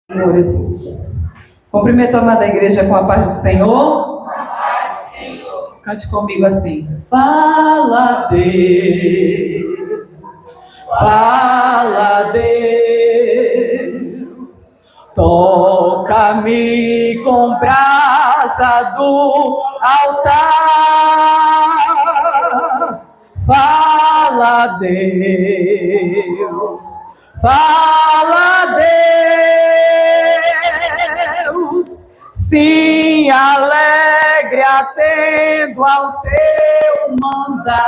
Glória a Deus. Cumprimento a amada igreja com a paz do Senhor. Cante comigo assim. Fala, Deus. Fala, Deus. Toca-me com brasa do altar. Fala, Deus. Fala, Deus, sim, alegre atendo ao teu mandar.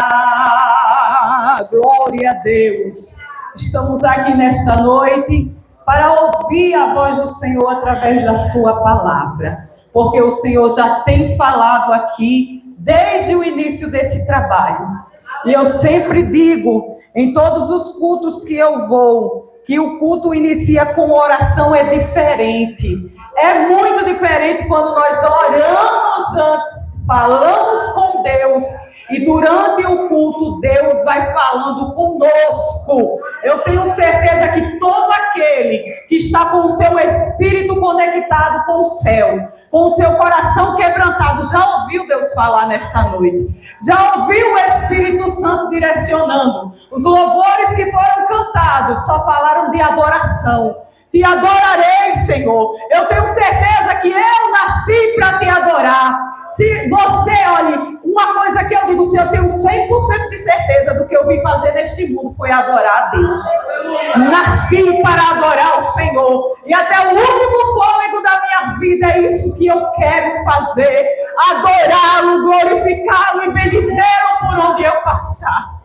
Glória a Deus. Estamos aqui nesta noite para ouvir a voz do Senhor através da sua palavra, porque o Senhor já tem falado aqui desde o início desse trabalho. E eu sempre digo, em todos os cultos que eu vou, que o culto inicia com oração é diferente. É muito diferente quando nós oramos antes, falamos com Deus, e durante o culto Deus vai falando conosco. Eu tenho certeza que todo aquele que está com o seu espírito conectado com o céu, com o seu coração quebrantado, já ouviu Deus falar nesta noite. Já ouviu o Espírito Santo direcionando. Os louvores que foram cantados só falaram de adoração. Te adorarei, Senhor. Eu tenho certeza que eu nasci para te adorar. Se você, olhe, uma coisa que eu digo, se eu tenho 100% de certeza do que eu vim fazer neste mundo foi adorar a Deus. Nasci para adorar o Senhor. E até o último fôlego da minha vida é isso que eu quero fazer. Adorá-lo, glorificá-lo e bendizê-lo por onde eu passar.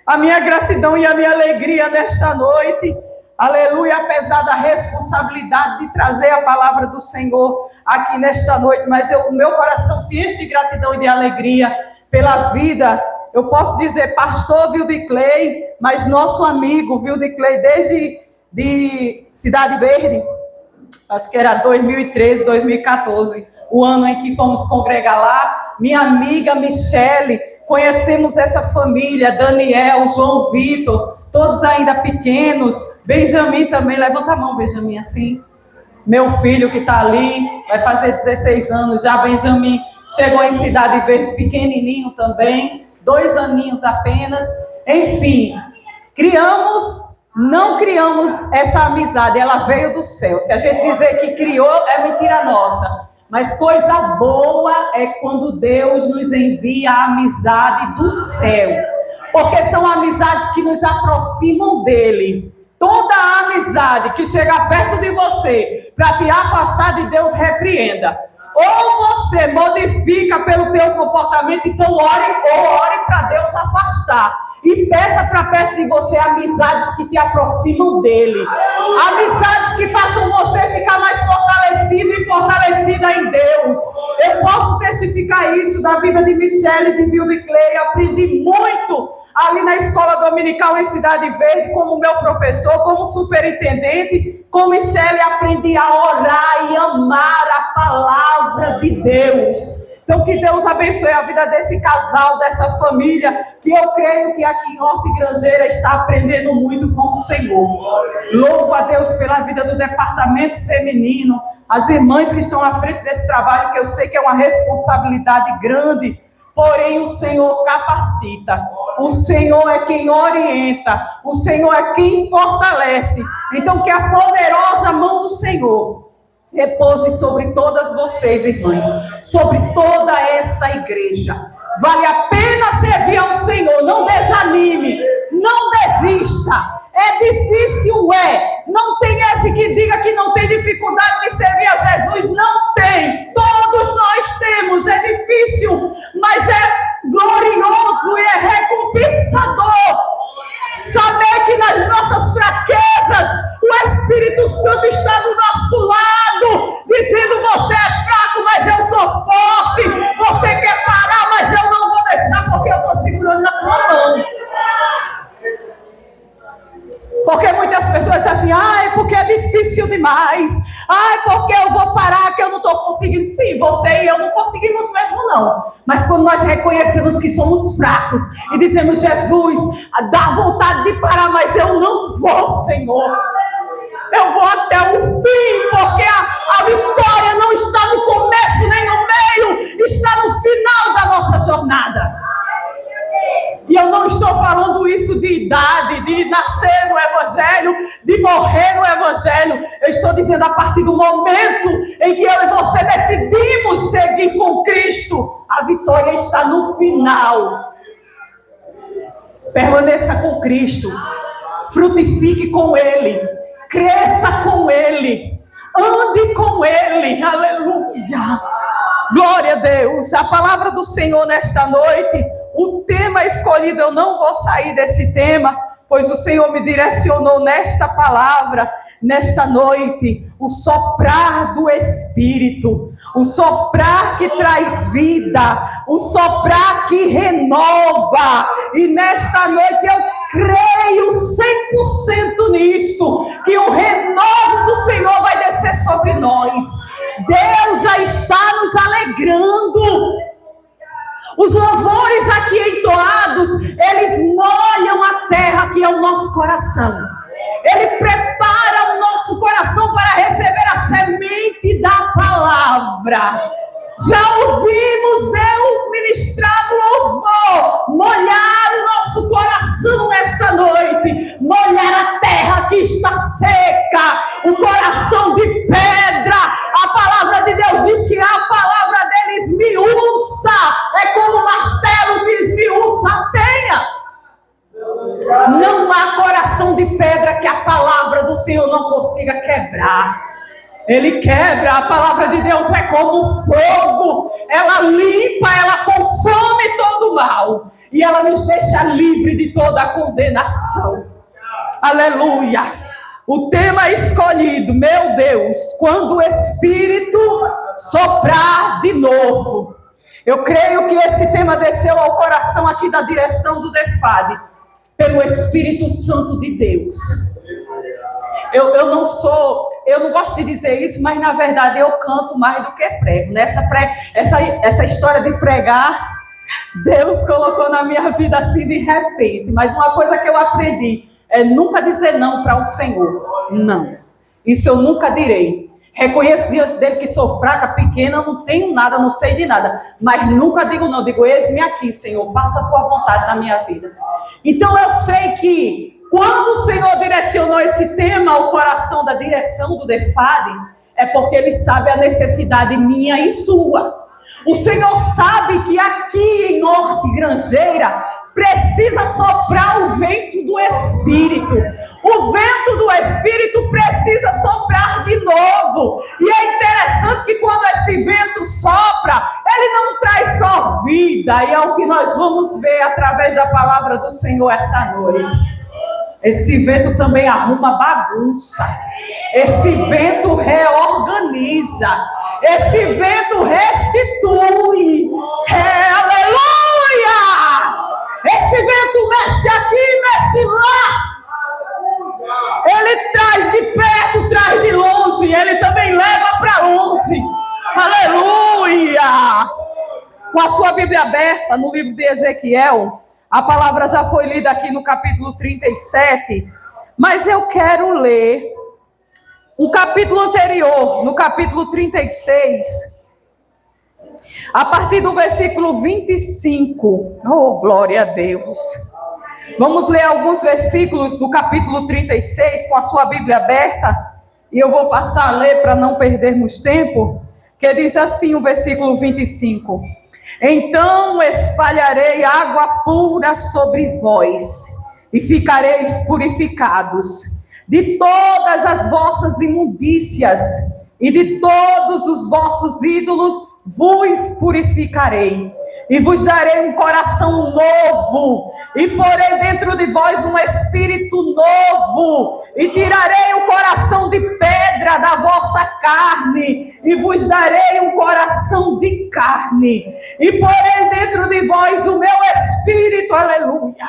A minha gratidão e a minha alegria nesta noite, aleluia, apesar da responsabilidade de trazer a palavra do Senhor aqui nesta noite, mas o meu coração se enche de gratidão e de alegria pela vida. Eu posso dizer pastor Wilde Clay, mas nosso amigo Wilde Clay desde de Cidade Verde, acho que era 2013, 2014, o ano em que fomos congregar lá. Minha amiga Michele, conhecemos essa família, Daniel, João Vitor, todos ainda pequenos. Benjamin também, levanta a mão, Benjamin, assim. Meu filho que está ali, vai fazer 16 anos já. Benjamin chegou em Cidade Verde, pequenininho também, 2 aninhos apenas. Enfim, não criamos essa amizade, ela veio do céu. Se a gente dizer que criou, é mentira nossa. Mas coisa boa é quando Deus nos envia a amizade do céu. Porque são amizades que nos aproximam dele. Toda amizade que chega perto de você para te afastar de Deus, repreenda. Ou você modifica pelo teu comportamento, então ore para Deus afastar. E peça para perto de você amizades que te aproximam dele. Amizades que façam você ficar mais fortalecido e fortalecida em Deus. Eu posso testificar isso da vida de Michele e de Wilde Clay. Aprendi muito ali na escola dominical em Cidade Verde, como meu professor, como superintendente. Com Michele aprendi a orar e amar a palavra de Deus. Então, que Deus abençoe a vida desse casal, dessa família, que eu creio que aqui em Horta e Grangeira está aprendendo muito com o Senhor. Louvo a Deus pela vida do departamento feminino, as irmãs que estão à frente desse trabalho, que eu sei que é uma responsabilidade grande, porém o Senhor capacita, o Senhor é quem orienta, o Senhor é quem fortalece. Então, que a poderosa mão do Senhor repouse sobre todas vocês, irmãs, sobre toda essa igreja. Vale a pena servir ao Senhor, não desanime, não desista. É difícil, não tem esse que diga que não tem dificuldade de servir a Jesus, não tem, todos nós temos, é difícil, mas é glorioso e é recompensador. Saber que nas nossas fraquezas o Espírito Santo está do nosso lado, dizendo: você é fraco, mas eu sou forte. Você quer parar, mas eu não vou deixar, porque eu estou segurando na tua mão. Porque muitas pessoas dizem assim: ai, porque é difícil demais. Ai, porque eu vou parar, que eu não estou conseguindo. Sim, você e eu não conseguimos mesmo não. Mas quando nós reconhecemos que somos fracos e dizemos: Jesus, dá vontade de parar, mas eu não vou, Senhor. Eu vou até o fim, estou dizendo a partir do momento em que eu e você decidimos seguir com Cristo, a vitória está no final. Permaneça com Cristo, frutifique com Ele, cresça com Ele, ande com Ele, aleluia, glória a Deus. A palavra do Senhor nesta noite, o tema escolhido, eu não vou sair desse tema, pois o Senhor me direcionou nesta palavra, nesta noite, o soprar do Espírito, o soprar que traz vida, o soprar que renova. E nesta noite eu creio 100% nisto, que o renovo do Senhor vai descer sobre nós. Deus já está nos alegrando. Os louvores aqui entoados, eles molham a terra que é o nosso coração. Ele prepara o nosso coração para receber a semente da palavra. Já ouvimos Deus ministrar o louvor, molhar o nosso coração nesta noite, molhar a terra que está seca, o coração de pedra. A palavra de Deus diz que a palavra dele esmiuça, é como um martelo que esmiuça a penha. Não há coração de pedra que a palavra do Senhor não consiga quebrar. Ele quebra. A palavra de Deus é como fogo, ela limpa, ela consome todo o mal, e ela nos deixa livre de toda a condenação. Aleluia. O tema escolhido, meu Deus, quando o Espírito soprar de novo. Eu creio que esse tema desceu ao coração aqui da direção do DEFAD, pelo Espírito Santo de Deus. Eu não gosto de dizer isso, mas na verdade eu canto mais do que prego. Essa história de pregar, Deus colocou na minha vida assim de repente. Mas uma coisa que eu aprendi é nunca dizer não para o Senhor. Não, isso eu nunca direi. Reconheço diante dele que sou fraca, pequena, não tenho nada, não sei de nada. Mas nunca digo não, digo eis-me aqui, Senhor, faça a tua vontade na minha vida. Então eu sei que quando o Senhor direcionou esse tema ao coração da direção do DEFAD, é porque Ele sabe a necessidade minha e sua. O Senhor sabe que aqui em Norte Grangeira precisa soprar o vento do Espírito. O vento do Espírito precisa soprar de novo. E é interessante que quando esse vento sopra, ele não traz só vida. E é o que nós vamos ver através da palavra do Senhor essa noite. Esse vento também arruma bagunça. Esse vento reorganiza. Esse vento restitui. Aleluia! Esse vento mexe aqui, mexe lá. Ele traz de perto, traz de longe. Ele também leva para longe. Aleluia! Com a sua Bíblia aberta no livro de Ezequiel, a palavra já foi lida aqui no capítulo 37, mas eu quero ler um capítulo anterior, no capítulo 36, a partir do versículo 25. Oh, glória a Deus. Vamos ler alguns versículos do capítulo 36 com a sua Bíblia aberta, e eu vou passar a ler para não perdermos tempo, que diz assim o versículo 25. Então espalharei água pura sobre vós, e ficareis purificados de todas as vossas imundícias, e de todos os vossos ídolos vos purificarei, e vos darei um coração novo, e porei dentro de vós um espírito novo, e tirarei o coração de pedra da vossa carne, e vos darei um coração de carne, e porei dentro de vós o meu espírito, aleluia,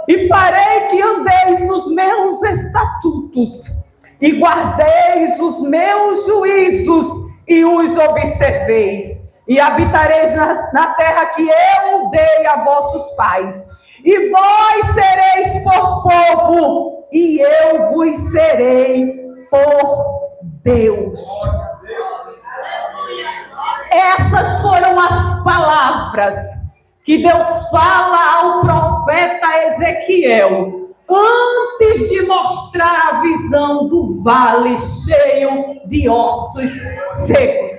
e farei que andeis nos meus estatutos, e guardeis os meus juízos, e os observeis, e habitareis na terra que eu dei a vossos pais, e vós sereis por povo, e eu vos serei por Deus. Essas foram as palavras que Deus fala ao profeta Ezequiel, antes de mostrar a visão do vale cheio de ossos secos.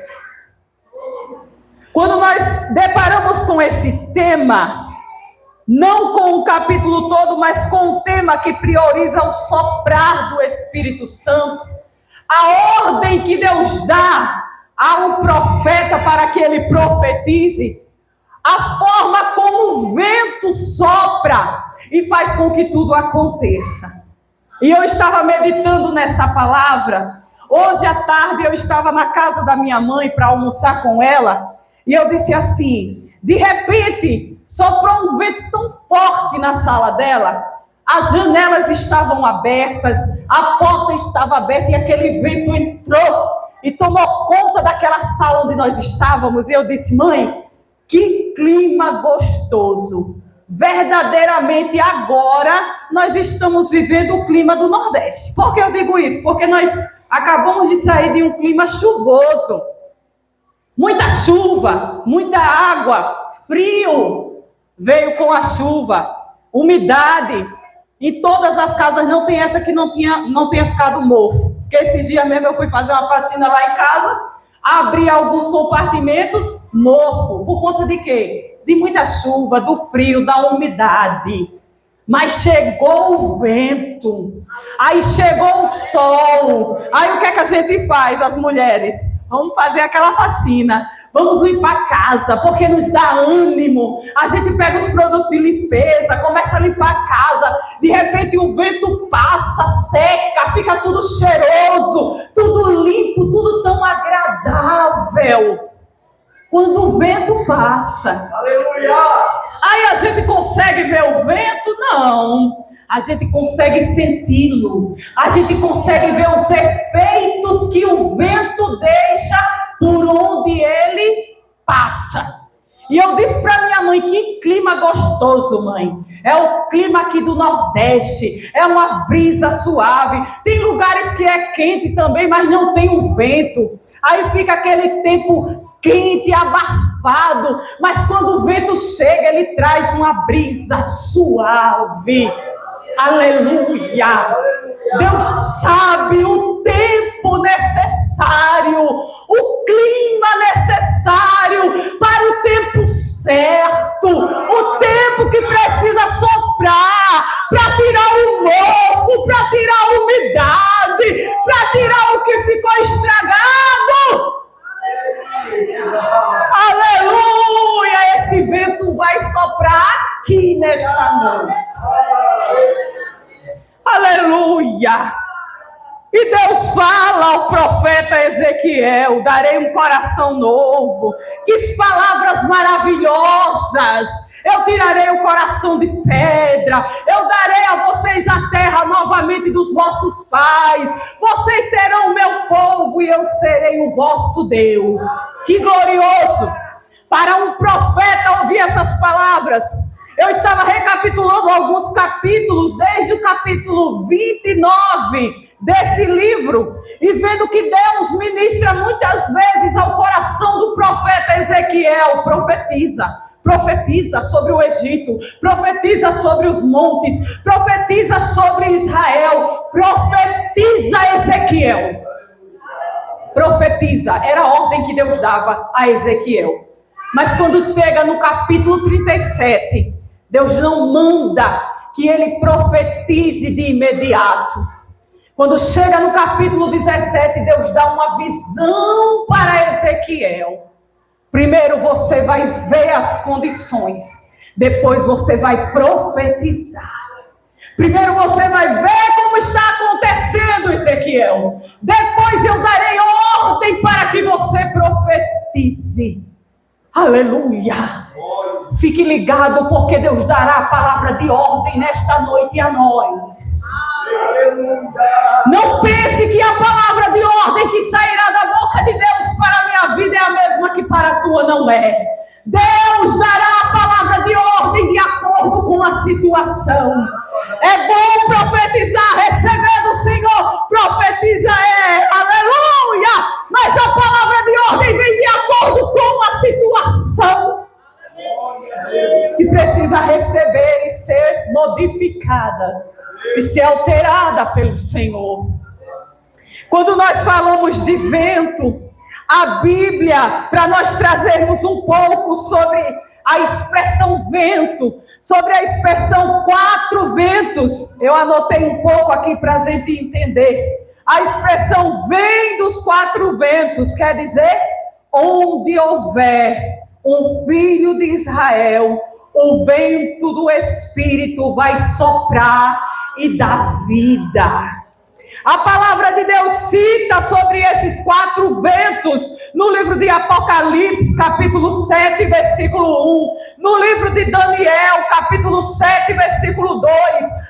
Quando nós deparamos com esse tema, não com o capítulo todo, mas com o tema que prioriza o soprar do Espírito Santo, a ordem que Deus dá ao profeta para que ele profetize, a forma como o vento sopra e faz com que tudo aconteça. E eu estava meditando nessa palavra. Hoje à tarde eu estava na casa da minha mãe para almoçar com ela, e eu disse assim, de repente soprou um vento tão forte na sala dela, as janelas estavam abertas, a porta estava aberta e aquele vento entrou e tomou conta daquela sala onde nós estávamos. E eu disse, mãe, que clima gostoso! Verdadeiramente agora nós estamos vivendo o clima do Nordeste. Por que eu digo isso? Porque nós acabamos de sair de um clima chuvoso. Muita chuva, muita água, frio veio com a chuva, umidade. Em todas as casas não tem essa que não tenha ficado mofo. Porque esses dias mesmo eu fui fazer uma faxina lá em casa, abri alguns compartimentos, mofo. Por conta de quê? De muita chuva, do frio, da umidade. Mas chegou o vento, aí chegou o sol. Aí o que é que a gente faz, as mulheres? Vamos fazer aquela faxina, vamos limpar a casa, porque nos dá ânimo. A gente pega os produtos de limpeza, começa a limpar a casa. De repente o vento passa, seca, fica tudo cheiroso, tudo limpo, tudo tão agradável. Quando o vento passa, aleluia! Aí a gente consegue ver o vento? Não. A gente consegue senti-lo. A gente consegue ver os efeitos que o vento deixa por onde ele passa. E eu disse para minha mãe, que clima gostoso, mãe. É o clima aqui do Nordeste. É uma brisa suave. Tem lugares que é quente também, mas não tem o vento. Aí fica aquele tempo quente, abafado, mas quando o vento chega, ele traz uma brisa suave. Aleluia! Deus sabe o tempo necessário, o clima necessário para o tempo certo, o tempo que precisa soprar para tirar o mofo, para tirar a umidade, para tirar o que ficou estragado. Aleluia! Esse vento vai soprar aqui nesta noite. Aleluia! E Deus fala ao profeta Ezequiel, darei um coração novo. Que palavras maravilhosas! Eu tirarei o coração de pedra. Eu darei a vocês a terra novamente dos vossos pais. Vocês serão o meu povo e eu serei o vosso Deus. Que glorioso! Para um profeta ouvir essas palavras. Eu estava recapitulando alguns capítulos, desde o capítulo 29 desse livro, e vendo que Deus ministra muitas vezes ao coração do profeta Ezequiel. Profetiza sobre o Egito, profetiza sobre os montes, profetiza sobre Israel, profetiza Ezequiel. Profetiza, era a ordem que Deus dava a Ezequiel. Mas quando chega no capítulo 37, Deus não manda que ele profetize de imediato. Quando chega no capítulo 17, Deus dá uma visão para Ezequiel. Primeiro você vai ver as condições, depois você vai profetizar. Primeiro você vai ver como está acontecendo, Ezequiel. Depois eu darei ordem para que você profetize. Aleluia! Fique ligado, porque Deus dará a palavra de ordem nesta noite a nós. Não pense que a palavra de ordem que sairá da boca de Deus para a minha vida é a mesma que para a tua, não é. Deus dará a palavra de ordem de acordo com a situação. É bom profetizar, receber do Senhor, profetiza aleluia, mas a palavra de ordem vem de acordo com a situação que precisa receber e ser modificada. e ser alterada pelo Senhor. Quando nós falamos de vento, a Bíblia, para nós trazermos um pouco sobre a expressão vento, sobre a expressão 4 ventos, eu anotei um pouco aqui para a gente entender. A expressão vem dos 4 ventos, quer dizer, onde houver um filho de Israel, o vento do Espírito vai soprar e dar vida. A palavra de Deus cita sobre esses 4 ventos no livro de Apocalipse, capítulo 7, versículo 1. No livro de Daniel, capítulo 7, versículo 2.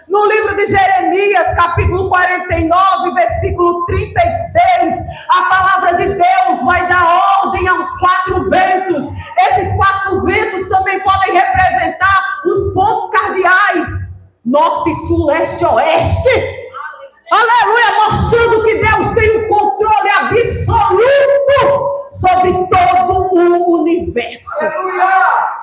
No livro de Jeremias, capítulo 49, versículo 36. A palavra de Deus vai dar ordem aos 4 ventos. Esses 4 ventos também podem representar os pontos cardeais: norte, sul, leste, oeste. Aleluia, mostrando que Deus tem o controle absoluto sobre todo o universo. Aleluia.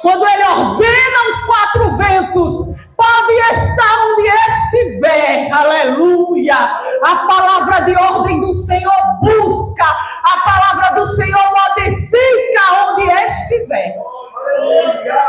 Quando Ele ordena os 4 ventos, pode estar onde estiver. Aleluia. A palavra de ordem do Senhor busca, a palavra do Senhor modifica onde estiver. Aleluia.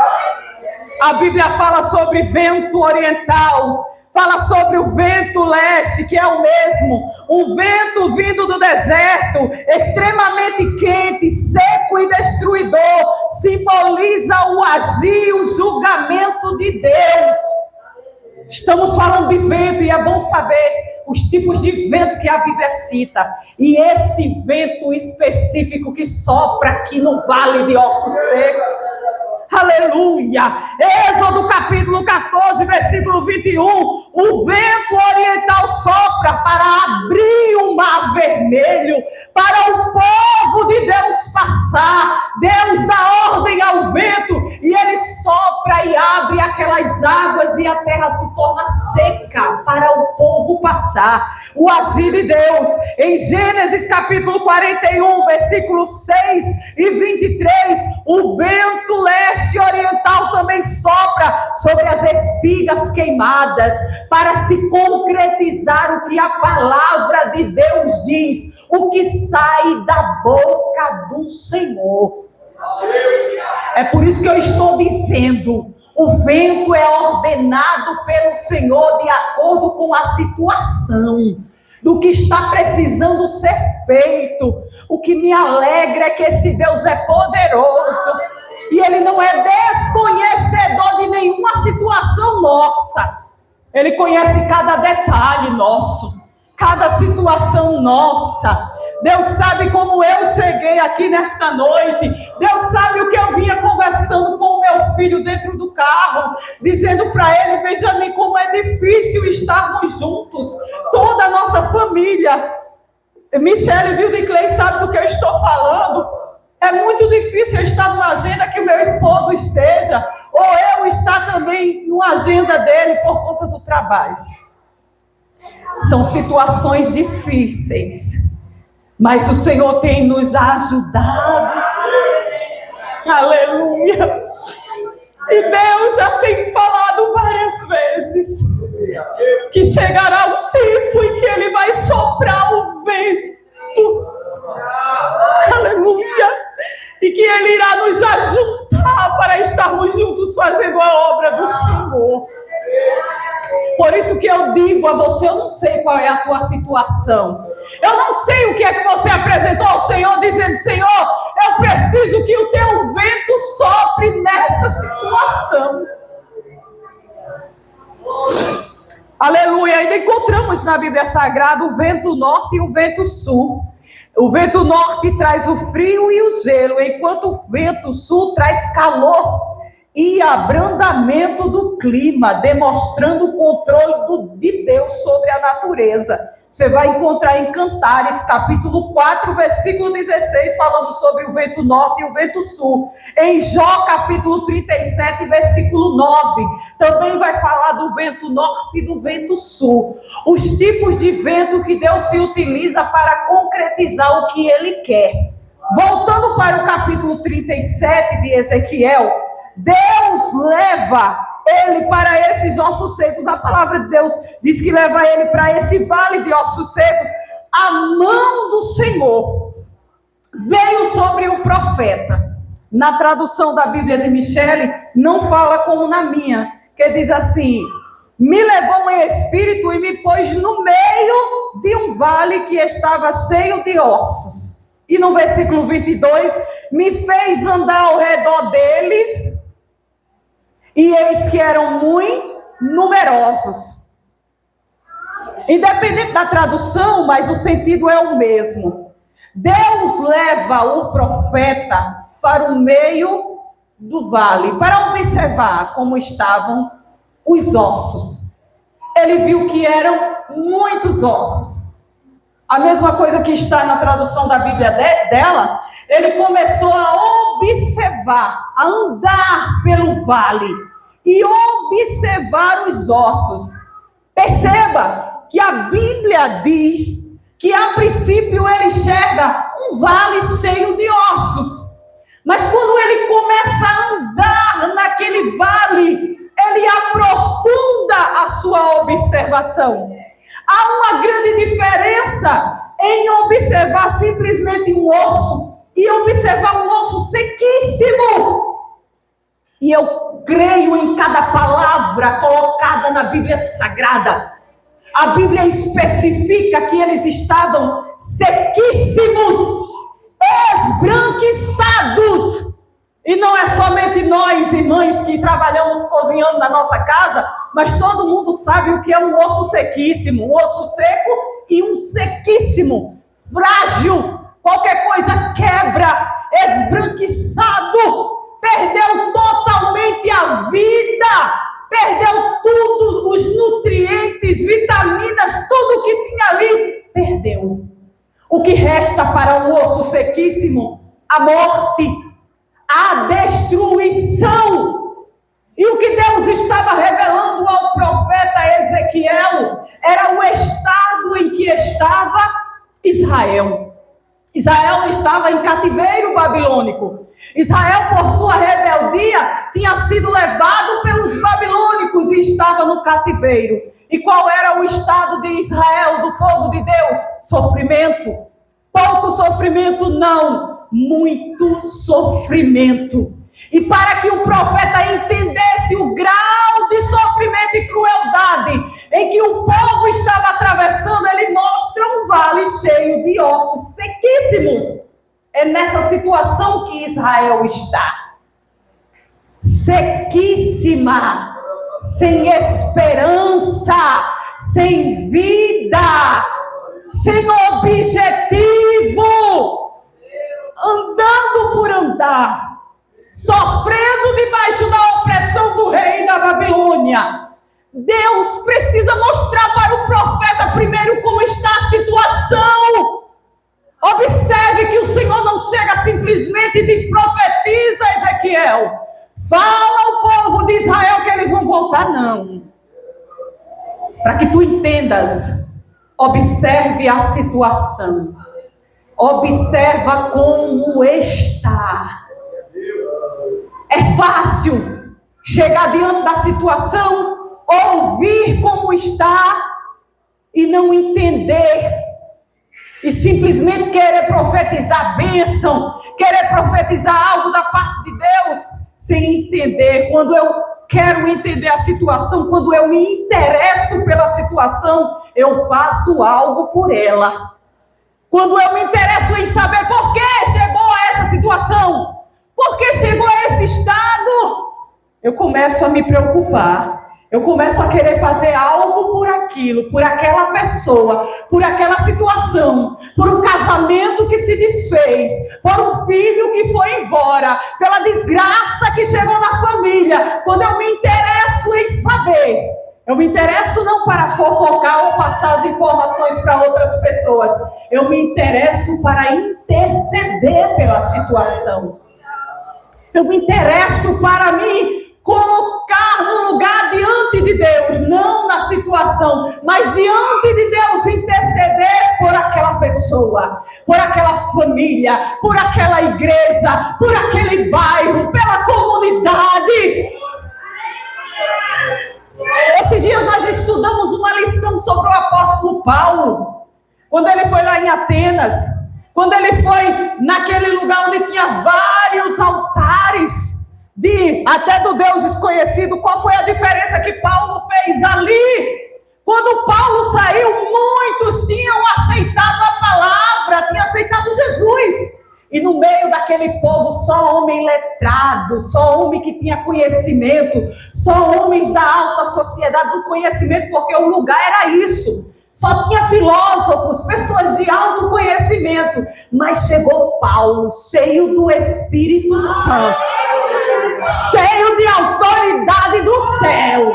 A Bíblia fala sobre vento oriental, fala sobre o vento leste, que é o mesmo. Um vento vindo do deserto, extremamente quente, seco e destruidor, simboliza o agir e o julgamento de Deus. Estamos falando de vento e é bom saber os tipos de vento que a Bíblia cita. E esse vento específico que sopra aqui no vale de Ossos Secos. Aleluia! Êxodo capítulo 14, versículo 21. O vento oriental sopra para abrir o mar vermelho, para o povo de Deus passar. Deus dá ordem ao vento e ele sopra e abre aquelas águas e a terra se torna seca para o povo passar. O agir de Deus. Em Gênesis capítulo 41, versículo 6 e 23, o vento leste oriental também sopra sobre as espigas queimadas para se concretizar o que a palavra de Deus diz, o que sai da boca do Senhor. É por isso que eu estou dizendo, o vento é ordenado pelo Senhor de acordo com a situação, do que está precisando ser feito. O que me alegra é que esse Deus é poderoso. E Ele não é desconhecedor de nenhuma situação nossa. Ele conhece cada detalhe nosso, cada situação nossa. Deus sabe como eu cheguei aqui nesta noite. Deus sabe o que eu vinha conversando com o meu filho dentro do carro, dizendo para ele: Benjamin, como é difícil estarmos juntos, toda a nossa família. Michele, viu, de Clay, sabe do que eu estou falando. É muito difícil eu estar numa agenda que o meu esposo esteja, ou eu estar também numa agenda dele por conta do trabalho. São situações difíceis, mas o Senhor tem nos ajudado. Aleluia. E Deus já tem falado várias vezes que chegará o tempo em que Ele vai soprar o vento. Aleluia. E que Ele irá nos ajuntar para estarmos juntos fazendo a obra do Senhor. Por isso que eu digo a você, eu não sei qual é a tua situação. Eu não sei o que é que você apresentou ao Senhor, dizendo: Senhor, eu preciso que o teu vento sopre nessa situação. Aleluia. Ainda encontramos na Bíblia Sagrada o vento norte e o vento sul. O vento norte traz o frio e o gelo, enquanto o vento sul traz calor e abrandamento do clima, demonstrando o controle de Deus sobre a natureza. Você vai encontrar em Cantares, capítulo 4, versículo 16, falando sobre o vento norte e o vento sul. Em Jó, capítulo 37, versículo 9, também vai falar do vento norte e do vento sul. Os tipos de vento que Deus se utiliza para concretizar o que Ele quer. Voltando para o capítulo 37 de Ezequiel, Deus leva ele para esses ossos secos. A palavra de Deus diz que leva ele para esse vale de ossos secos. A mão do Senhor veio sobre o profeta. Na tradução da Bíblia de Michele, não fala como na minha, que diz assim: me levou em espírito e me pôs no meio de um vale que estava cheio de ossos. E no versículo 22, me fez andar ao redor deles, e eis que eram muito numerosos. Independente da tradução, mas o sentido é o mesmo. Deus leva o profeta para o meio do vale, para observar como estavam os ossos. Ele viu que eram muitos ossos. A mesma coisa que está na tradução da Bíblia dela, ele começou a observar, a andar pelo vale e observar os ossos. Perceba que a Bíblia diz que a princípio ele enxerga um vale cheio de ossos. Mas quando ele começa a andar naquele vale, ele aprofunda a sua observação. Há uma grande diferença em observar simplesmente um osso e observar um osso sequíssimo. E eu creio em cada palavra colocada na Bíblia Sagrada. A Bíblia especifica que eles estavam sequíssimos, esbranquiçados. E não é somente nós, irmãs, que trabalhamos cozinhando na nossa casa, mas todo mundo sabe o que é um osso sequíssimo. Um osso seco e um sequíssimo, frágil, qualquer coisa quebra, esbranquiçado, perdeu totalmente a vida, perdeu tudo, os nutrientes, vitaminas, tudo que tinha ali, perdeu. O que resta para um osso sequíssimo? A morte, a destruição. E o que Deus estava revelando ao profeta Ezequiel era o estado em que estava Israel. Israel estava em cativeiro babilônico. Israel, por sua rebeldia, tinha sido levado pelos babilônicos e estava no cativeiro. E qual era o estado de Israel, do povo de Deus? Sofrimento. Pouco sofrimento, não. Muito sofrimento. E para que o profeta entendesse o grau de sofrimento e crueldade em que o povo estava atravessando, ele mostra um vale cheio de ossos sequíssimos. É nessa situação que Israel está. Sequíssima, sem esperança, sem vida, sem objetivo, andando por andar, sofrendo debaixo da opressão do rei da Babilônia. Deus precisa mostrar para o profeta primeiro como está a situação. Observe que o Senhor não chega simplesmente e diz: profetiza, Ezequiel, fala ao povo de Israel que eles vão voltar. Não. Para que tu entendas, observe a situação. Observa como está. É fácil chegar diante da situação, ouvir como está e não entender. E simplesmente querer profetizar bênção, querer profetizar algo da parte de Deus, sem entender. Quando eu quero entender a situação, quando eu me interesso pela situação, eu faço algo por ela. Quando eu me interesso em saber por que chegou a essa situação, por que chegou a esse estado, eu começo a me preocupar. Eu começo a querer fazer algo por aquilo, por aquela pessoa, por aquela situação, por um casamento que se desfez, por um filho que foi embora, pela desgraça que chegou na família. Quando eu me interesso em saber, eu me interesso não para fofocar ou passar as informações para outras pessoas. Eu me interesso para interceder pela situação. Eu me interesso para me colocar no lugar diante de Deus, não na situação, mas diante de Deus, interceder por aquela pessoa, por aquela família, por aquela igreja, por aquele bairro, pela comunidade. Esses dias nós estudamos uma lição sobre o apóstolo Paulo, quando ele foi lá em Atenas, quando ele foi naquele lugar onde tinha vários altares, até do Deus desconhecido. Qual foi a diferença que Paulo fez ali? Quando Paulo saiu, muitos tinham aceitado a palavra, tinham aceitado Jesus. E no meio daquele povo, só homem letrado, só homem que tinha conhecimento, só homens da alta sociedade do conhecimento, porque o lugar era isso. Só tinha filósofos, pessoas de alto conhecimento. Mas chegou Paulo, cheio do Espírito Santo, cheio de autoridade do céu.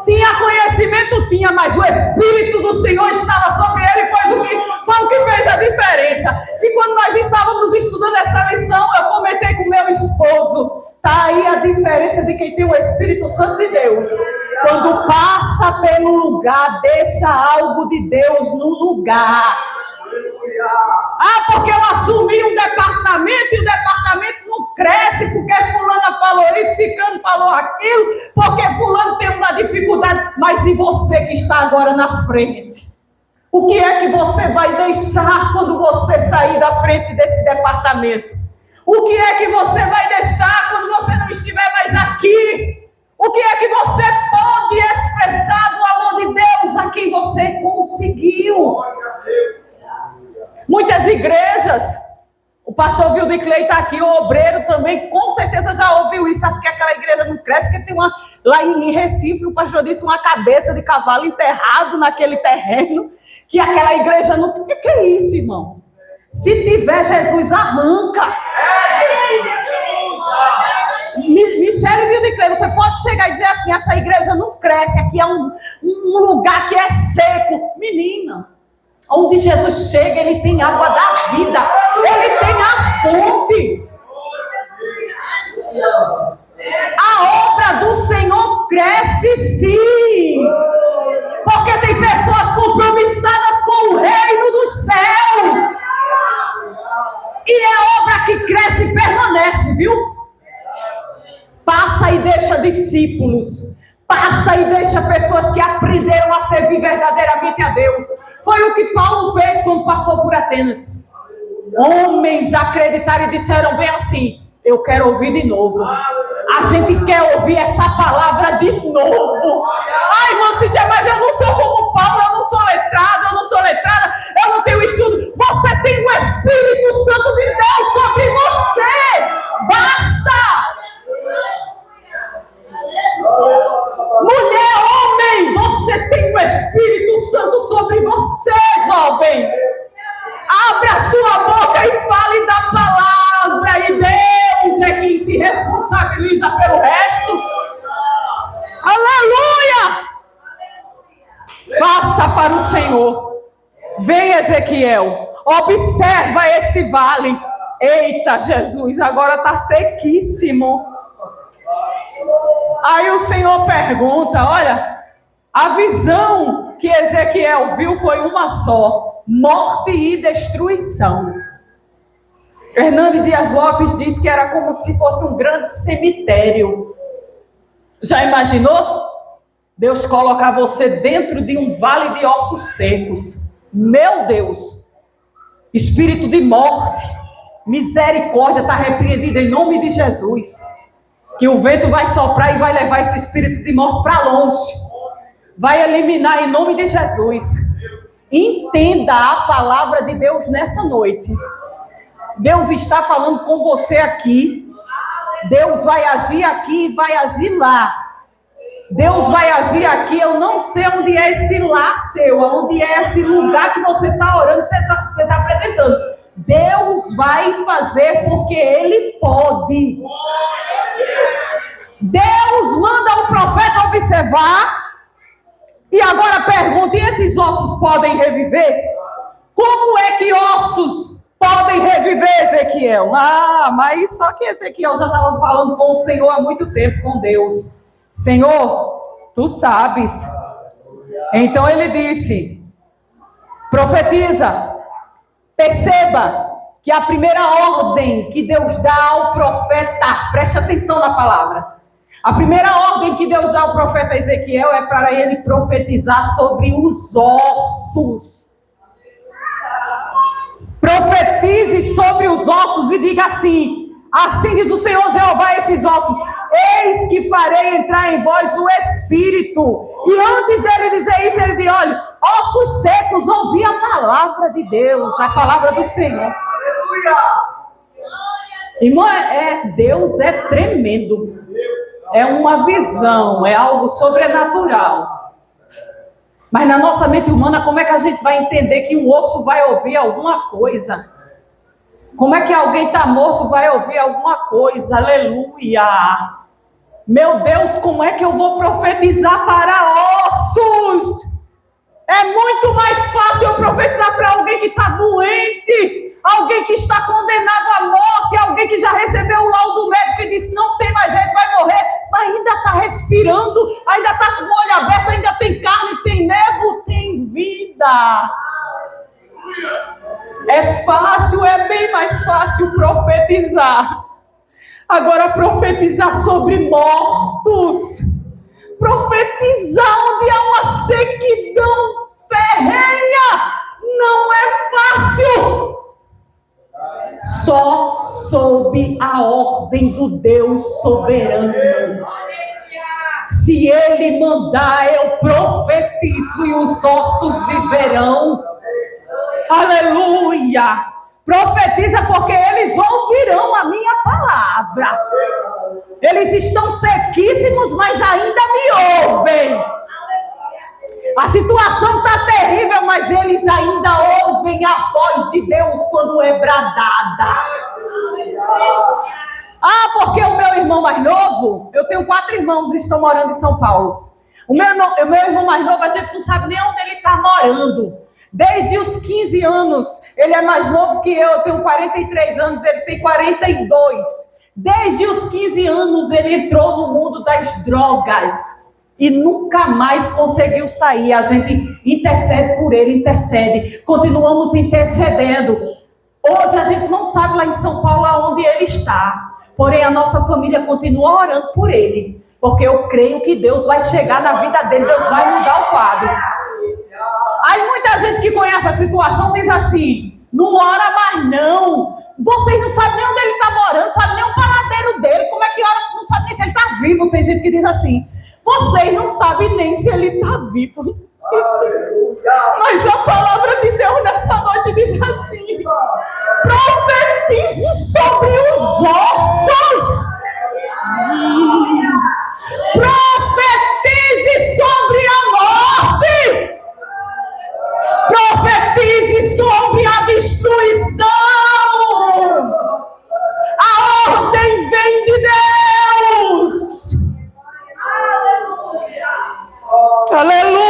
Tinha conhecimento, tinha, mas o Espírito do Senhor estava sobre ele, foi o que fez a diferença. E quando nós estávamos estudando essa lição, eu comentei com meu esposo, tá aí a diferença de quem tem o Espírito Santo de Deus. Quando passa pelo lugar, deixa algo de Deus no lugar. Ah, porque eu assumi um departamento e o departamento não cresce porque fulana falou isso, ciclano falou aquilo, porque fulano tem uma dificuldade. Mas e você que está agora na frente? O que é que você vai deixar quando você sair da frente desse departamento? O que é que você vai deixar quando você não estiver mais aqui? O que é que você pode expressar do amor de Deus a quem você conseguiu? Muitas igrejas, o pastor Vilde Clay está aqui, o obreiro também, com certeza já ouviu isso, sabe que aquela igreja não cresce, porque tem lá em Recife, o pastor disse, uma cabeça de cavalo enterrado naquele terreno, que aquela igreja não... O que é isso, irmão? Se tiver, Jesus arranca. Michele Vilde Clay, você pode chegar e dizer assim, essa igreja não cresce, aqui é um lugar que é seco. Menina, onde Jesus chega, ele tem água da vida. Ele tem a fonte. A obra do Senhor cresce sim. Porque tem pessoas compromissadas com o reino dos céus. E a obra que cresce permanece, viu? Passa e deixa discípulos. Passa e deixa pessoas que aprenderam a servir verdadeiramente a Deus. Foi o que Paulo fez quando passou por Atenas. Homens acreditaram e disseram bem assim, eu quero ouvir de novo. A gente quer ouvir essa palavra de novo. Ai, irmão Cíntia, mas eu não sou como Paulo, eu não sou letrado, eu não sou letrada, eu não tenho estudo. Você tem o Espírito Santo de Deus sobre você. Basta! Mulher, homem, você tem o Espírito Santo sobre você, jovem. Abra a sua boca e fale da palavra. E Deus é quem se responsabiliza pelo resto. Aleluia! Faça para o Senhor. Vem, Ezequiel. Observa esse vale. Eita, Jesus, agora está sequíssimo. Aí o Senhor pergunta, olha, a visão que Ezequiel viu foi uma só, morte e destruição. Hernani Dias Lopes diz que era como se fosse um grande cemitério. Já imaginou? Deus colocar você dentro de um vale de ossos secos. Meu Deus! Espírito de morte, misericórdia está repreendido em nome de Jesus. Que o vento vai soprar e vai levar esse espírito de morte para longe. Vai eliminar em nome de Jesus. Entenda a palavra de Deus nessa noite. Deus está falando com você aqui. Deus vai agir aqui e vai agir lá. Deus vai agir aqui. Eu não sei onde é esse lá seu, onde é esse lugar que você está orando, que você está apresentando. Deus vai fazer porque Ele pode. Deus manda o profeta observar. E agora pergunta, e esses ossos podem reviver? Como é que ossos podem reviver, Ezequiel? Ah, mas só que Ezequiel já estava falando com o Senhor há muito tempo, com Deus. Senhor, Tu sabes. Então ele disse, profetiza. Perceba que a primeira ordem que Deus dá ao profeta, preste atenção na palavra. A primeira ordem que Deus dá ao profeta Ezequiel é para ele profetizar sobre os ossos. Profetize sobre os ossos e diga assim: assim diz o Senhor Jeová a esses ossos: eis que farei entrar em vós o Espírito. E antes dele dizer isso, ele diz: olha, ossos secos, ouvi a palavra de Deus, a palavra do Senhor. Irmão, Deus é tremendo. É uma visão, é algo sobrenatural. Mas na nossa mente humana, como é que a gente vai entender que um osso vai ouvir alguma coisa? Como é que alguém está morto vai ouvir alguma coisa? Aleluia! Meu Deus, como é que eu vou profetizar para ossos? É muito mais fácil eu profetizar para alguém que está doente, alguém que está condenado à morte, alguém que já recebeu o laudo médico e disse: não tem mais jeito, vai morrer, mas ainda está respirando, ainda está com o olho aberto, ainda tem carne, tem nervo, tem vida. É fácil, é bem mais fácil profetizar. Agora, profetizar sobre mortos, profetizar onde há uma sequidão ferrenha, não é fácil. Só sob a ordem do Deus soberano. Se Ele mandar, eu profetizo e os ossos viverão. Aleluia! Profetiza porque eles ouvirão a minha palavra. Eles estão sequíssimos, mas ainda me ouvem. A situação está terrível, mas eles ainda ouvem a voz de Deus quando é bradada. Porque o meu irmão mais novo, eu tenho 4 irmãos e estão morando em São Paulo. O meu irmão mais novo, a gente não sabe nem onde ele está morando. Desde os 15 anos, ele é mais novo que eu tenho 43 anos, ele tem 42. Desde os 15 anos, ele entrou no mundo das drogas e nunca mais conseguiu sair. A gente intercede por ele, continuamos intercedendo. Hoje a gente não sabe lá em São Paulo aonde ele está, porém a nossa família continua orando por ele, porque eu creio que Deus vai chegar na vida dele, Deus vai mudar o quadro. Aí muita gente que conhece a situação diz assim: não ora mais não, vocês não sabem nem onde ele está morando, não sabem nem o paradeiro dele, como é que ora, não sabe nem se ele está vivo. Tem gente que diz assim: vocês não sabem nem se ele está vivo. Mas a palavra de Deus nessa noite diz assim: profetize sobre os ossos. Profetize sobre a morte. Profetize sobre a destruição. A ordem vem de Deus. Aleluia.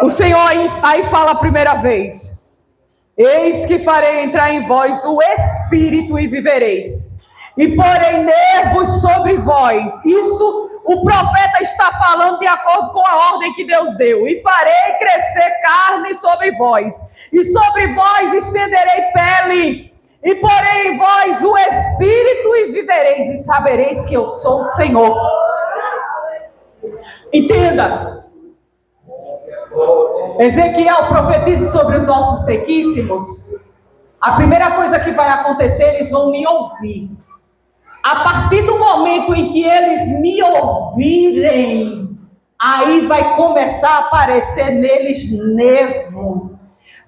O Senhor aí fala a primeira vez: eis que farei entrar em vós o Espírito e vivereis, e porei nervos sobre vós. Isso o profeta está falando de acordo com a ordem que Deus deu. E farei crescer carne sobre vós, e sobre vós estenderei pele, e porei em vós o Espírito e vivereis, e sabereis que eu sou o Senhor. Entenda. Ezequiel profetiza sobre os ossos sequíssimos. A primeira coisa que vai acontecer, eles vão me ouvir. A partir do momento em que eles me ouvirem, aí vai começar a aparecer neles nervo,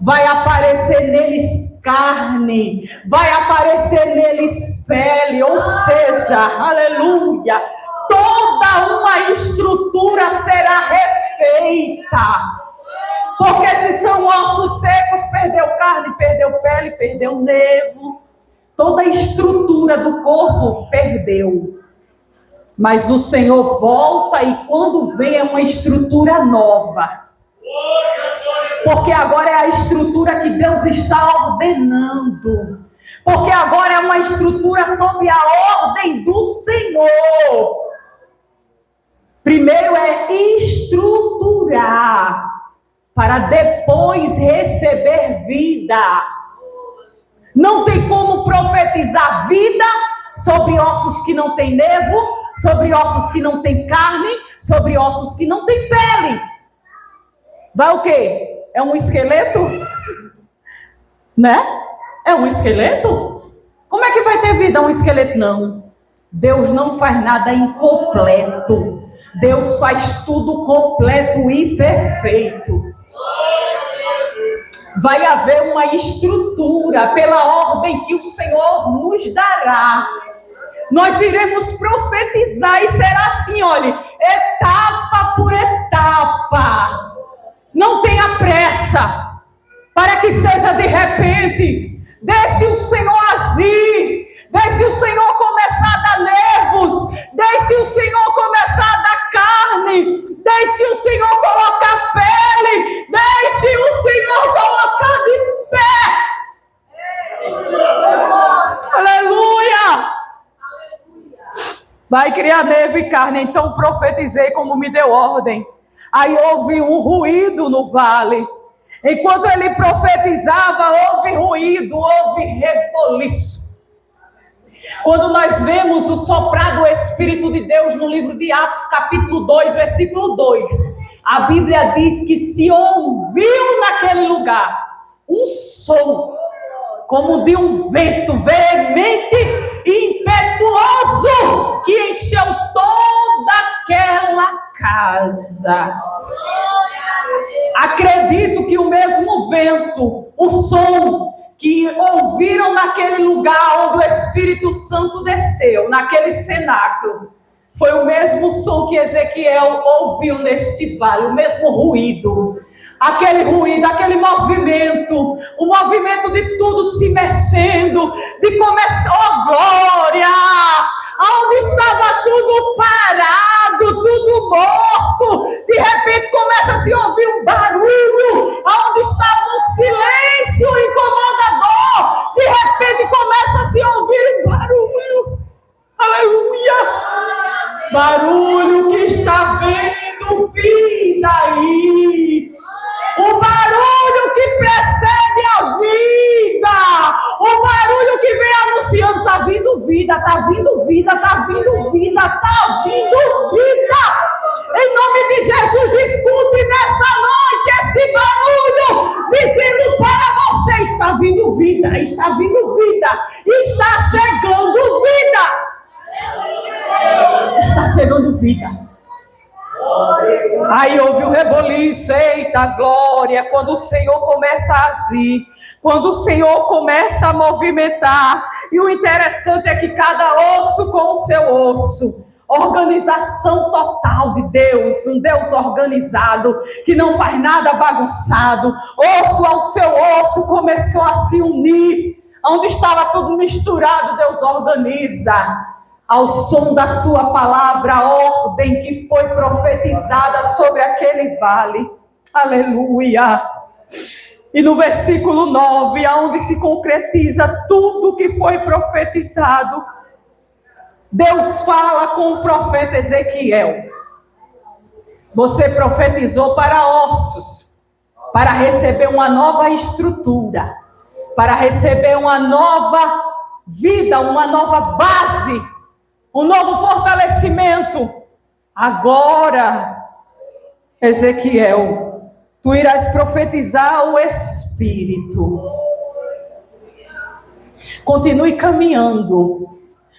vai aparecer neles carne, vai aparecer neles pele, ou seja, aleluia, toda uma estrutura será refeita. Porque se são ossos secos, perdeu carne, perdeu pele, perdeu nervo. Toda a estrutura do corpo perdeu. Mas o Senhor volta e quando vem é uma estrutura nova. Porque agora é a estrutura que Deus está ordenando. Porque agora é uma estrutura sob a ordem do Senhor. Primeiro é estruturar, para depois receber vida. Não tem como profetizar vida sobre ossos que não têm nervo, sobre ossos que não têm carne, sobre ossos que não têm pele. Vai o quê? É um esqueleto? Né? É um esqueleto? Como é que vai ter vida um esqueleto? Não. Deus não faz nada incompleto. Deus faz tudo completo e perfeito. Vai haver uma estrutura pela ordem que o Senhor nos dará. Nós iremos profetizar e será assim, olha, etapa por etapa. Não tenha pressa para que seja de repente. Deixe o Senhor agir. Deixe o Senhor começar a dar nervos. Deixe o Senhor começar a dar carne. Deixe o Senhor colocar pele. Deixe o Senhor colocar de pé. Aleluia! Vai criar nervo e carne. Então profetizei como me deu ordem. Aí houve um ruído no vale. Enquanto ele profetizava, houve ruído, houve reboliço. Quando nós vemos o soprar do Espírito de Deus no livro de Atos, capítulo 2, versículo 2, a Bíblia diz que se ouviu naquele lugar um som, como de um vento veemente e impetuoso, que encheu toda aquela casa. Acredito que o mesmo vento, o som que ouviram naquele lugar onde o Espírito Santo desceu, naquele cenáculo, foi o mesmo som que Ezequiel ouviu neste vale, o mesmo ruído. Aquele ruído, aquele movimento, o movimento de tudo se mexendo, de começar, oh glória! Onde estava tudo parado, tudo morto, de repente começa a se ouvir um barulho, onde estava um silêncio incomodador, de repente começa a se ouvir um barulho, aleluia, barulho que está vendo vida aí, o barulho que precede a vida, o barulho que vem anunciando, está vindo vida, está vindo vida, está vindo vida, está vindo vida. Em nome de Jesus, escute nessa noite esse barulho, dizendo para você, está vindo vida, está vindo vida, está chegando vida. Está chegando vida. Aí houve um reboliço, eita glória, quando o Senhor começa a agir, quando o Senhor começa a movimentar, e o interessante é que cada osso com o seu osso, organização total de Deus, um Deus organizado, que não faz nada bagunçado, osso ao seu osso começou a se unir, onde estava tudo misturado, Deus organiza. Ao som da sua palavra, a ordem que foi profetizada sobre aquele vale. Aleluia. E no versículo 9, onde se concretiza tudo que foi profetizado, Deus fala com o profeta Ezequiel. Você profetizou para ossos, para receber uma nova estrutura, para receber uma nova vida, uma nova base, um novo fortalecimento. Agora, Ezequiel, tu irás profetizar o Espírito. Continue caminhando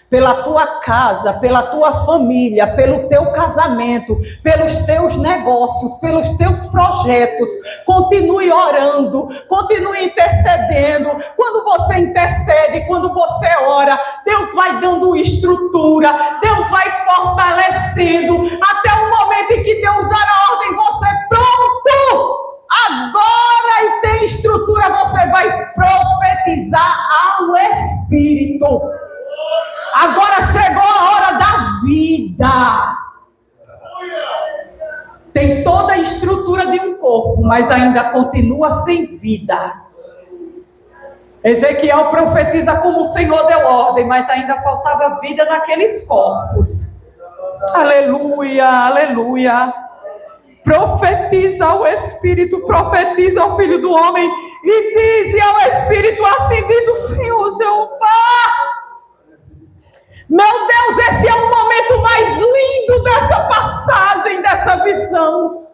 pela tua casa, pela tua família, pelo teu casamento, pelos teus negócios, pelos teus projetos. Continue orando, continue intercedendo. Quando você intercede, quando você ora, Deus vai dando estrutura, Deus vai fortalecendo, até o momento em que Deus dará a ordem, você pronto! Agora e tem estrutura, você vai profetizar ao Espírito. Agora chegou a hora da vida. Tem toda a estrutura de um corpo, mas ainda continua sem vida. Ezequiel profetiza como o Senhor deu ordem, mas ainda faltava vida naqueles corpos. Aleluia, aleluia. Profetiza ao Espírito, profetiza ao Filho do Homem e diz ao Espírito, assim diz o Senhor Jeová. Meu Deus, esse é o momento mais lindo dessa passagem, dessa visão.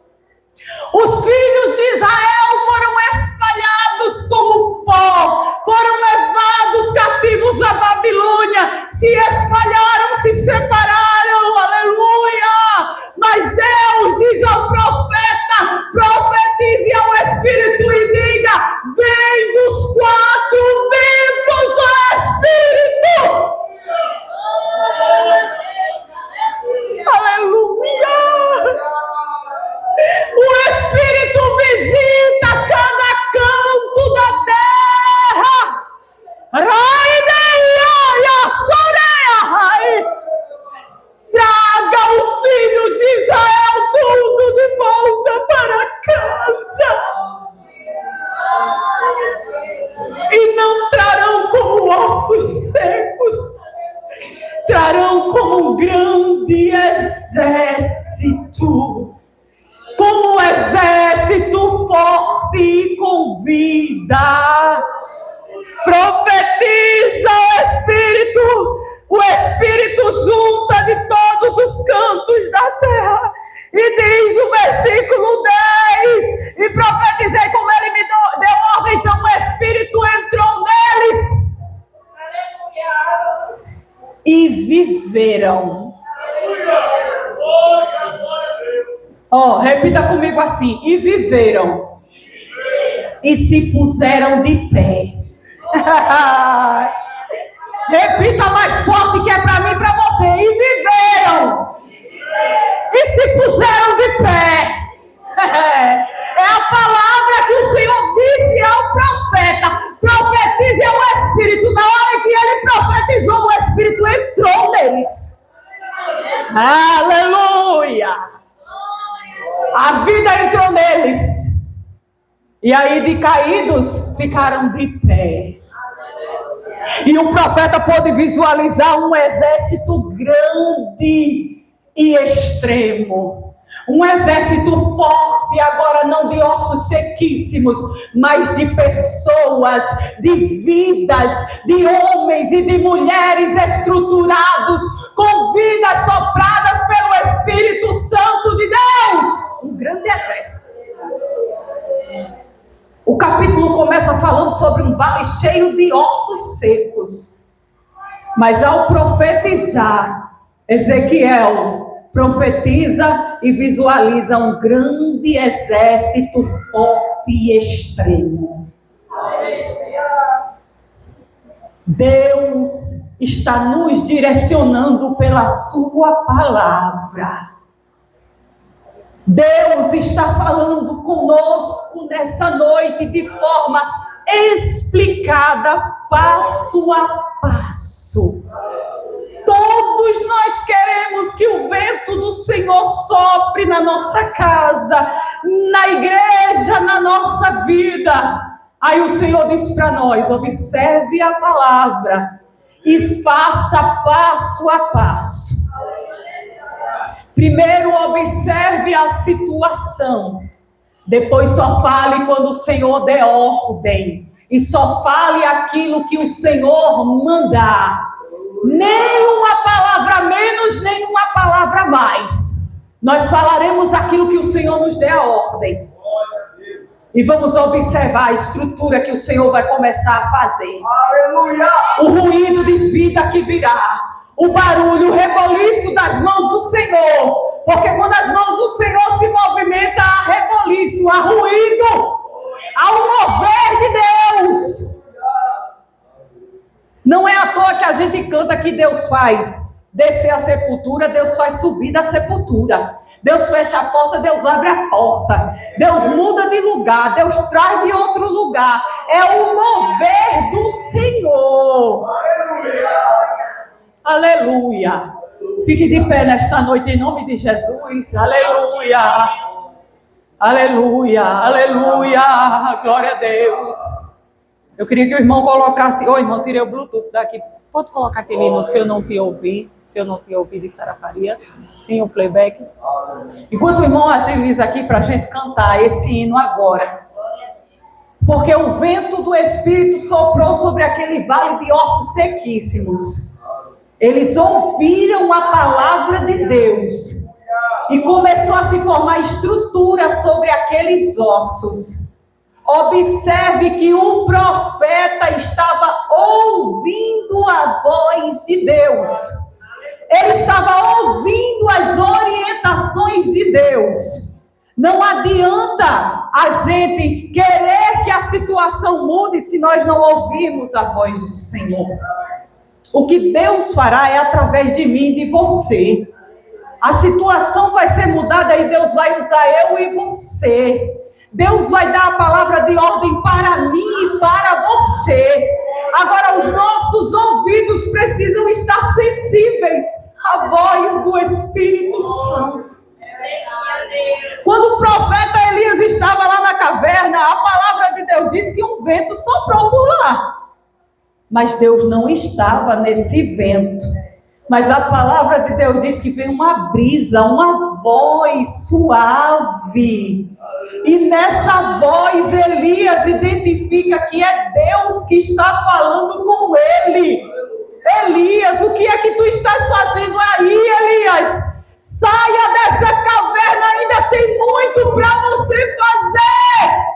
Os filhos de Israel foram espalhados como pó, foram levados cativos à Babilônia, se espalharam, se separaram, aleluia! Mas Deus diz ao profeta, profetize ao Espírito e diga, vem dos quatro ventos o Espírito! Aleluia! O Espírito visita cada canto da terra. Traga os filhos de Israel tudo de volta para casa. E não trarão como ossos secos, trarão como um grande exército. Como um exército forte e com vida. Profetiza o Espírito junta de todos os cantos da terra. E diz o versículo 10, e profetizei como ele me deu ordem, então o Espírito entrou neles. E viveram. Repita comigo assim, e viveram, e se puseram de pé. Repita mais forte que é para mim e para você, e viveram, e se puseram de pé. É a palavra que o Senhor disse ao profeta, profetize ao Espírito. Na hora que ele profetizou, o Espírito entrou neles. Aleluia! A vida entrou neles. E aí de caídos ficaram de pé. E o profeta pôde visualizar um exército grande e extremo. Um exército forte, agora não de ossos sequíssimos, mas de pessoas, de vidas, de homens e de mulheres estruturados, com vidas sopradas pelo Espírito Santo de Deus. Um grande exército. O capítulo começa falando sobre um vale cheio de ossos secos. Mas ao profetizar, Ezequiel profetiza e visualiza um grande exército forte e extremo. Deus está nos direcionando pela sua palavra. Deus está falando conosco nessa noite de forma explicada, passo a passo. Todos nós queremos que o vento do Senhor sopre na nossa casa, na igreja, na nossa vida. Aí o Senhor diz para nós, observe a palavra e faça passo a passo. Primeiro observe a situação, depois só fale quando o Senhor der ordem, e só fale aquilo que o Senhor mandar. Nem uma palavra menos, nem uma palavra mais. Nós falaremos aquilo que o Senhor nos der a ordem. E vamos observar a estrutura que o Senhor vai começar a fazer. Aleluia! O ruído de vida que virá. O barulho, o reboliço das mãos do Senhor. Porque quando as mãos do Senhor se movimentam, há reboliço, há ruído. Há o mover de Deus. Não é à toa que a gente canta que Deus faz descer a sepultura, Deus faz subir da sepultura. Deus fecha a porta, Deus abre a porta. Deus muda de lugar, Deus traz de outro lugar. É o mover do Senhor. Aleluia! Aleluia! Fique de pé nesta noite em nome de Jesus. Aleluia! Aleluia! Aleluia! Glória a Deus! Eu queria que o irmão colocasse... Ô, irmão, tirei o Bluetooth daqui. Pode colocar aquele hino, se eu não te ouvir. Se eu não te ouvir, de Sara Faria. Sim, o playback. Enquanto o irmão agiliza aqui para a gente cantar esse hino agora. Porque o vento do Espírito soprou sobre aquele vale de ossos sequíssimos. Eles ouviram a palavra de Deus e começou a se formar estrutura sobre aqueles ossos. Observe que o profeta estava ouvindo a voz de Deus. Ele estava ouvindo as orientações de Deus. Não adianta a gente querer que a situação mude se nós não ouvirmos a voz do Senhor. O que Deus fará é através de mim e de você. A situação vai ser mudada e Deus vai usar eu e você. Deus vai dar a palavra de ordem para mim e para você. Agora os nossos ouvidos precisam estar sensíveis à voz do Espírito Santo. Quando o profeta Elias estava lá na caverna, a palavra de Deus diz que um vento soprou por lá. Mas Deus não estava nesse vento. Mas a palavra de Deus diz que veio uma brisa, uma voz suave. E nessa voz Elias identifica que é Deus que está falando com ele. Elias, o que é que tu estás fazendo aí, Elias? Saia dessa caverna, ainda tem muito para você fazer.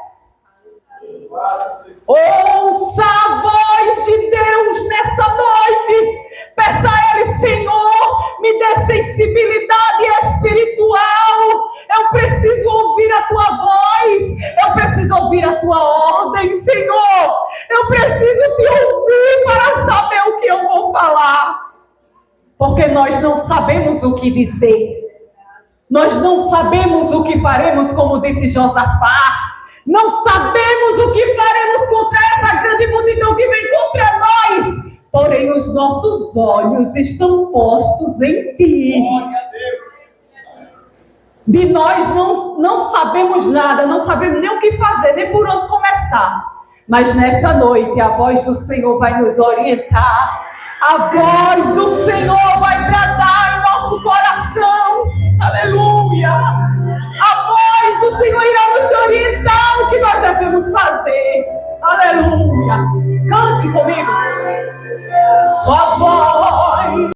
Ouça a voz de Deus nessa noite. Peça a Ele, Senhor, me dê sensibilidade espiritual. Eu preciso ouvir a Tua voz. Eu preciso ouvir a Tua ordem, Senhor. Eu preciso Te ouvir para saber o que eu vou falar. Porque nós não sabemos o que dizer. Nós não sabemos o que faremos, como disse Josafá. Não sabemos o que faremos contra essa grande multidão que vem contra nós. Porém, os nossos olhos estão postos em Ti. De nós não sabemos nada, não sabemos nem o que fazer, nem por onde começar. Mas nessa noite a voz do Senhor vai nos orientar. A voz do Senhor vai bradar em nosso coração. Aleluia.